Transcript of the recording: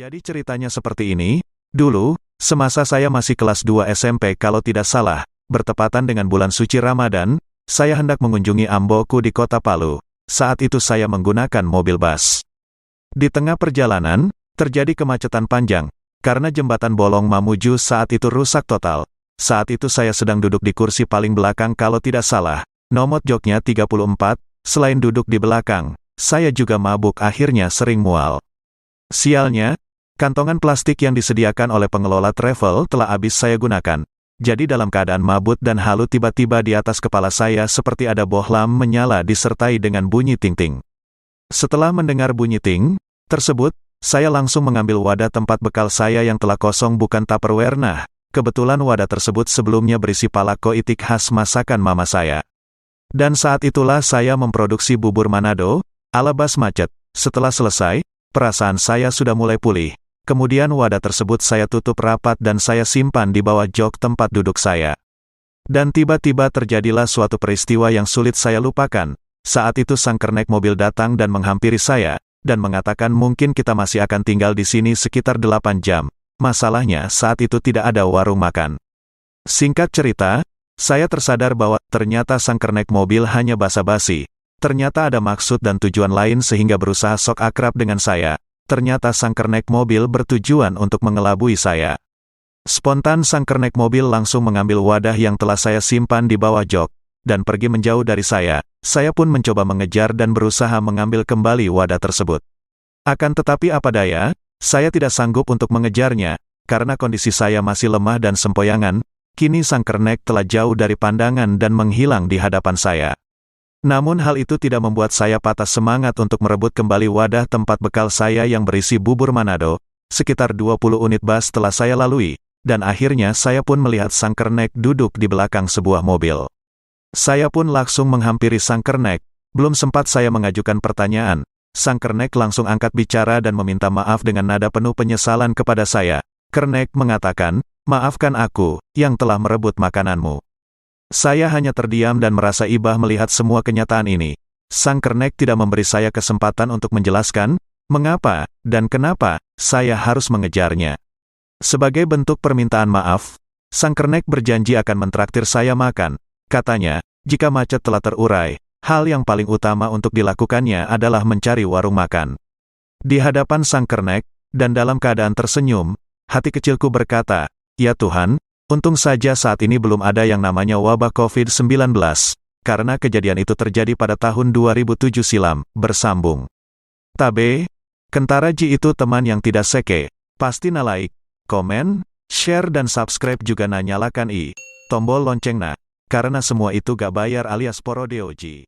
Jadi ceritanya seperti ini, dulu, semasa saya masih kelas 2 SMP kalau tidak salah, bertepatan dengan bulan suci Ramadan, saya hendak mengunjungi amboku di kota Palu. Saat itu saya menggunakan mobil bus. Di tengah perjalanan, terjadi kemacetan panjang, karena jembatan Bolong Mamuju saat itu rusak total. Saat itu saya sedang duduk di kursi paling belakang kalau tidak salah, nomor joknya 34, selain duduk di belakang, saya juga mabuk akhirnya sering mual. Sialnya, kantongan plastik yang disediakan oleh pengelola travel telah habis saya gunakan. Jadi dalam keadaan mabut dan halu tiba-tiba di atas kepala saya seperti ada bohlam menyala disertai dengan bunyi ting-ting. Setelah mendengar bunyi ting tersebut, saya langsung mengambil wadah tempat bekal saya yang telah kosong bukan Tupperware. Nah, kebetulan wadah tersebut sebelumnya berisi palako itik khas masakan mama saya. Dan saat itulah saya memproduksi bubur Manado, ala bas macet. Setelah selesai, perasaan saya sudah mulai pulih. Kemudian wadah tersebut saya tutup rapat dan saya simpan di bawah jok tempat duduk saya. Dan tiba-tiba terjadilah suatu peristiwa yang sulit saya lupakan. Saat itu sang kernek mobil datang dan menghampiri saya, dan mengatakan mungkin kita masih akan tinggal di sini sekitar 8 jam. Masalahnya saat itu tidak ada warung makan. Singkat cerita, saya tersadar bahwa ternyata sang kernek mobil hanya basa-basi. Ternyata ada maksud dan tujuan lain sehingga berusaha sok akrab dengan saya. Ternyata sang kernek mobil bertujuan untuk mengelabui saya. Spontan sang kernek mobil langsung mengambil wadah yang telah saya simpan di bawah jok, dan pergi menjauh dari saya. Saya pun mencoba mengejar dan berusaha mengambil kembali wadah tersebut. Akan tetapi apa daya, saya tidak sanggup untuk mengejarnya, karena kondisi saya masih lemah dan sempoyangan. Kini sang kernek telah jauh dari pandangan dan menghilang di hadapan saya. Namun hal itu tidak membuat saya patah semangat untuk merebut kembali wadah tempat bekal saya yang berisi bubur Manado. Sekitar 20 unit bus telah saya lalui, dan akhirnya saya pun melihat sang kernek duduk di belakang sebuah mobil. Saya pun langsung menghampiri sang kernek. Belum sempat saya mengajukan pertanyaan, sang kernek langsung angkat bicara dan meminta maaf dengan nada penuh penyesalan kepada saya. Kernek mengatakan, "Maafkan aku, yang telah merebut makananmu." Saya hanya terdiam dan merasa iba melihat semua kenyataan ini. Sang kernek tidak memberi saya kesempatan untuk menjelaskan, mengapa, dan kenapa, saya harus mengejarnya. Sebagai bentuk permintaan maaf, sang kernek berjanji akan mentraktir saya makan. Katanya, jika macet telah terurai, hal yang paling utama untuk dilakukannya adalah mencari warung makan. Di hadapan sang kernek, dan dalam keadaan tersenyum, hati kecilku berkata, "Ya Tuhan, untung saja saat ini belum ada yang namanya wabah COVID-19, karena kejadian itu terjadi pada tahun 2007 silam." Bersambung. Tabe, kentara ji itu teman yang tidak seke. Pasti na like, komen, share dan subscribe juga na nyalakan tombol lonceng na, karena semua itu gak bayar alias porodeoji.